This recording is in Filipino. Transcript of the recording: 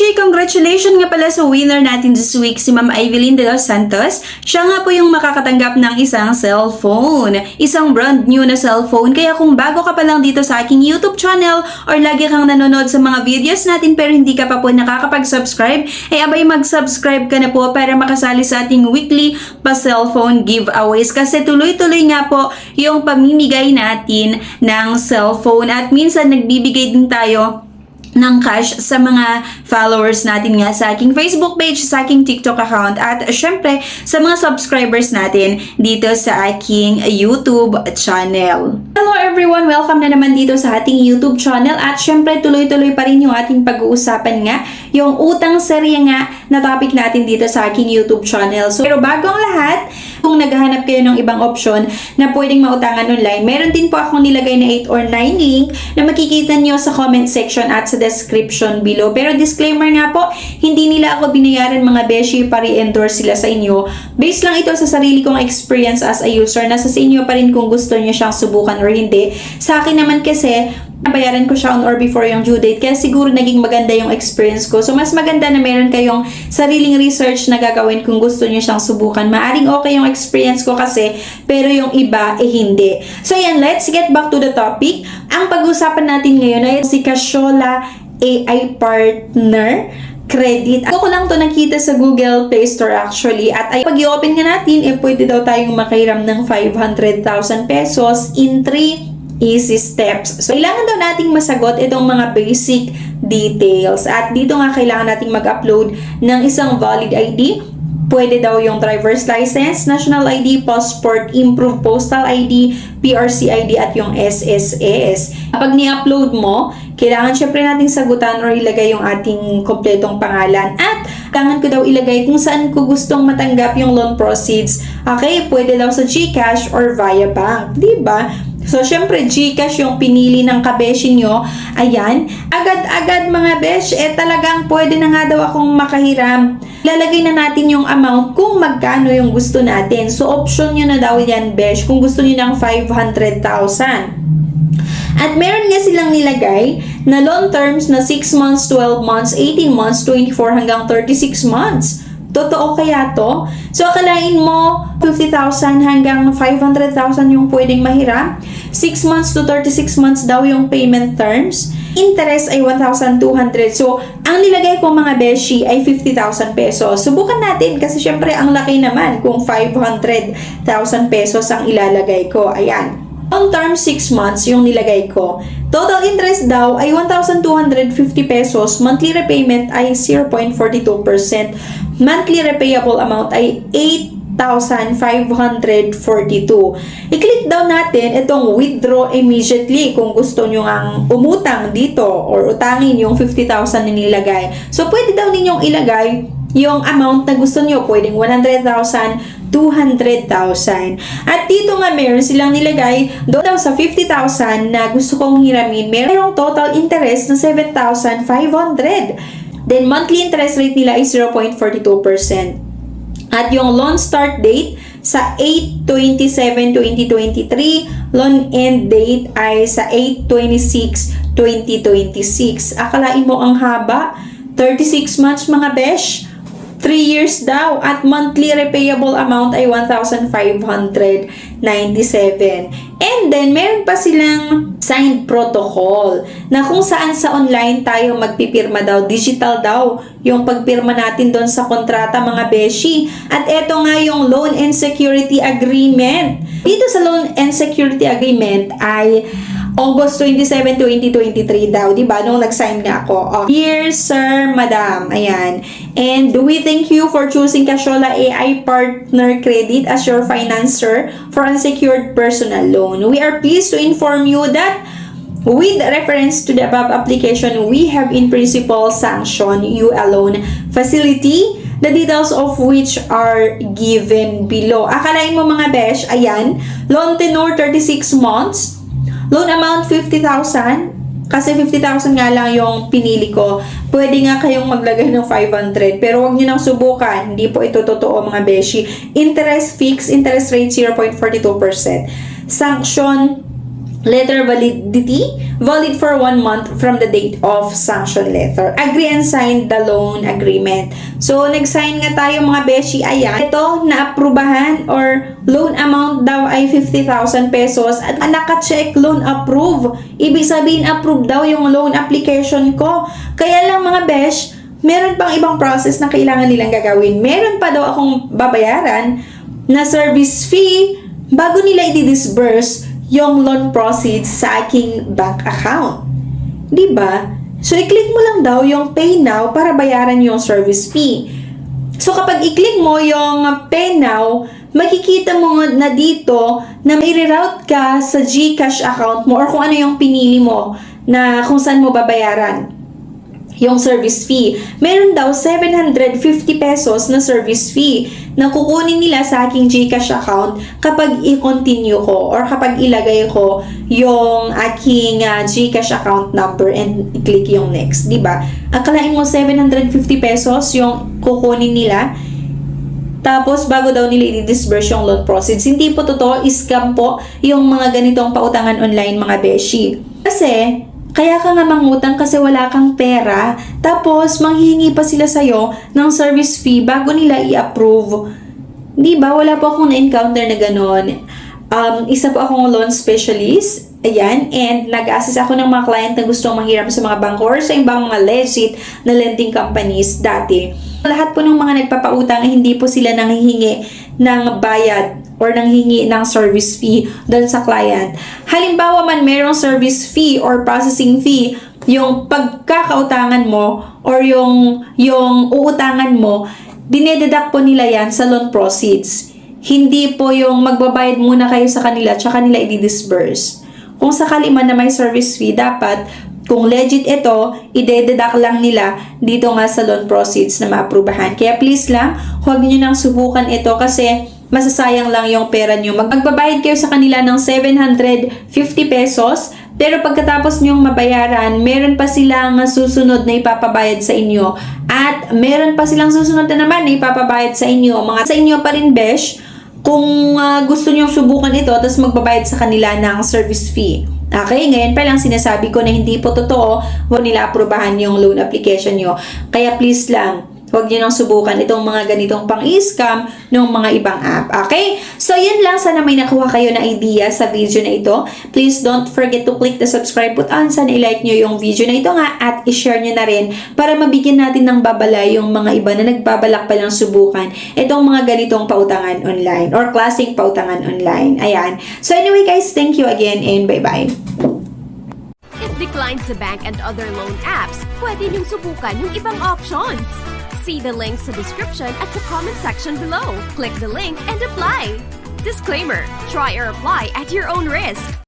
Beshi, congratulations nga pala sa winner natin this week, si Ma'am Evelyn de los Santos. Siya nga po yung makakatanggap ng isang cellphone. Isang brand new na cellphone. Kaya kung bago ka pa lang dito sa aking YouTube channel or lagi kang nanonood sa mga videos natin pero hindi ka pa po nakakapag-subscribe, ay abay mag-subscribe ka na po para makasali sa ating weekly pa-cellphone giveaways. Kasi tuloy-tuloy nga po yung pamimigay natin ng cellphone at minsan nagbibigay din tayo ng cash sa mga followers natin nga sa aking Facebook page, sa aking TikTok account at syempre sa mga subscribers natin dito sa aking YouTube channel. Hello everyone! Welcome na naman dito sa ating YouTube channel at syempre tuloy-tuloy pa rin yung ating pag-uusapan nga yung utang serye nga na topic natin dito sa aking YouTube channel. So, pero bago ang lahat, kung naghahanap kayo ng ibang option na pwedeng mautangan online, meron din po akong nilagay na 8 or 9 link na makikita nyo sa comment section at sa description below. Pero disclaimer nga po, hindi nila ako binayaran mga beshi para i-endorse sila sa inyo. Based lang ito sa sarili kong experience as a user. Nasa sa inyo pa rin kung gusto nyo siyang subukan or hindi. Sa akin naman kasi, nabayaran ko siya on or before yung due date kaya siguro naging maganda yung experience ko. So, mas maganda na meron kayong sariling research na gagawin kung gusto nyo siyang subukan. Maaring okay yung experience ko kasi, pero yung iba, hindi. So, yan, let's get back to the topic. Ang pag-usapan natin ngayon ay si Casyola AI Partner Credit. Ako ko lang to nakita sa Google Play Store actually. At ay, pag i-open nga natin, pwede daw tayong makahiram ng 500,000 pesos in 3 easy steps. So, kailangan daw nating masagot itong mga basic details. At dito nga kailangan nating mag-upload ng isang valid ID. Pwede daw yung driver's license, national ID, passport, improved postal ID, PRC ID at yung SSS. Kapag ni-upload mo, kailangan syempre nating sagutan or ilagay yung ating kompletong pangalan. At kailangan ko daw ilagay kung saan ko gustong matanggap yung loan proceeds. Okay, pwede daw sa GCash or via bank. Diba? So, syempre, GCash yung pinili ng kabeshi nyo. Ayan. Agad-agad mga besh, talagang pwede na nga daw akong makahiram. Lalagay na natin yung amount kung magkano yung gusto natin. So, option nyo na daw yan, besh, kung gusto nyo ng 500,000. At meron nga silang nilagay na loan terms na 6 months, 12 months, 18 months, 24 hanggang 36 months. Totoo kaya to? So, akalain mo 50,000 hanggang 500,000 yung pwedeng mahiram. 6 months to 36 months daw yung payment terms. Interest ay 1,200. So, ang nilagay ko mga beshi ay 50,000 pesos. Subukan natin kasi syempre ang laki naman kung 500,000 pesos ang ilalagay ko. Ayan. On term 6 months yung nilagay ko. Total interest daw ay 1,250 pesos. Monthly repayment ay 0.42%. Monthly repayable amount ay 8,542. I-click daw natin itong withdraw immediately kung gusto nyo ang umutang dito or utangin yung 50,000 na nilagay. So, pwede daw ninyong ilagay yung amount na gusto nyo. Pwedeng 100,000, 200,000. At dito nga meron silang nilagay doon daw sa 50,000 na gusto kong hiramin. Merong total interest na 7,500. Then, monthly interest rate nila ay 0.42%. At yung loan start date sa 8/27/2023, loan end date ay sa 8/26/2026. Akalain mo ang haba? 36 months mga besh. 3 years daw at monthly repayable amount ay 1,597. And then, meron pa silang signed protocol na kung saan sa online tayo magpipirma daw. Digital daw yung pagpirma natin doon sa kontrata mga beshi. At eto nga yung loan and security agreement. Dito sa loan and security agreement ay August 27, 2023 daw, diba? Nung nag-sign nga ako. Dear Sir, Madam, ayan. And we thank you for choosing Casyola AI Partner Credit as your financer for unsecured personal loan. We are pleased to inform you that with reference to the above application, we have in principle sanctioned you a loan facility, the details of which are given below. Akalain mo mga besh, ayan, loan tenure 36 months, loan amount 50,000. Kasi 50,000 nga lang yung pinili ko. Pwede nga kayong maglagay ng 500. Pero wag nyo nang subukan. Hindi po ito totoo mga beshi. Interest fixed, interest rate 0.42%. Sanction Letter validity, valid for 1 month from the date of sanction letter. Agree and sign the loan agreement. So, nag-sign nga tayo mga beshi. Ayan. Ito, naaprubahan or loan amount daw ay 50,000 pesos at naka-check loan approve. Ibig sabihin, approve daw yung loan application ko. Kaya lang mga besh, meron pang ibang process na kailangan nilang gagawin. Meron pa daw akong babayaran na service fee bago nila i-disburse yung loan proceeds sa aking bank account. Diba? So, i-click mo lang daw yung pay now para bayaran yung service fee. So, kapag i-click mo yung pay now, makikita mo na dito na may reroute ka sa GCash account mo or kung ano yung pinili mo na kung saan mo babayaran yung service fee. Meron daw 750 pesos na service fee na kukunin nila sa aking GCash account kapag i-continue ko or kapag ilagay ko yung aking GCash account number and i-click yung next, diba? Akalain mo 750 pesos yung kukunin nila tapos bago daw nila i-disburse yung loan proceeds. Hindi po totoo, scam po yung mga ganitong pautangan online mga beshi. Kasi kaya ka nga mangutang kasi wala kang pera, tapos manghihingi pa sila sa'yo ng service fee bago nila i-approve. Diba? Wala po akong na-encounter na ganon. Isa po akong loan specialist, ayan, and nag-assist ako ng mga client na gustong manghiram sa mga bangko or sa ibang mga legit na lending companies dati. Lahat po ng mga nagpapautang ay hindi po sila nanghihingi ng bayad or nanghingi ng service fee doon sa client. Halimbawa man merong service fee or processing fee, yung pagkakautangan mo or yung uutangan mo, dinededuct po nila yan sa loan proceeds. Hindi po yung magbabayad muna kayo sa kanila tsaka nila i-disburse. Kung sakali man na may service fee, dapat kung legit ito, i-deduct lang nila dito nga sa loan proceeds na maaprubahan. Kaya please lang, huwag niyo nang subukan ito kasi masasayang lang yung pera nyo. Magbabayad kayo sa kanila ng 750 pesos, pero pagkatapos nyong mabayaran, meron pa silang susunod na ipapabayad sa inyo. At meron pa silang susunod na naman na ipapabayad sa inyo. Mga sa inyo pa rin, besh, kung gusto nyong subukan ito, tapos magbabayad sa kanila ng service fee. Okay, ngayon pa lang sinasabi ko na hindi po totoo, huwag nila aprobahan yung loan application nyo. Kaya please lang, huwag nyo nang subukan itong mga ganitong pang-scam ng mga ibang app. Okay? So, yun lang. Sana may nakuha kayo na idea sa video na ito. Please don't forget to click the subscribe button. Sana i-like nyo yung video na ito nga at i-share nyo na rin para mabigyan natin ng babala yung mga iba na nagbabalak palang subukan itong mga ganitong pautangan online or klaseng pautangan online. Ayan. So, anyway guys, thank you again and bye-bye. If declined sa bank and other loan apps, pwede niyong subukan yung ibang options. See the links sa description at sa comment section below. Click the link and apply. Disclaimer: try or apply at your own risk.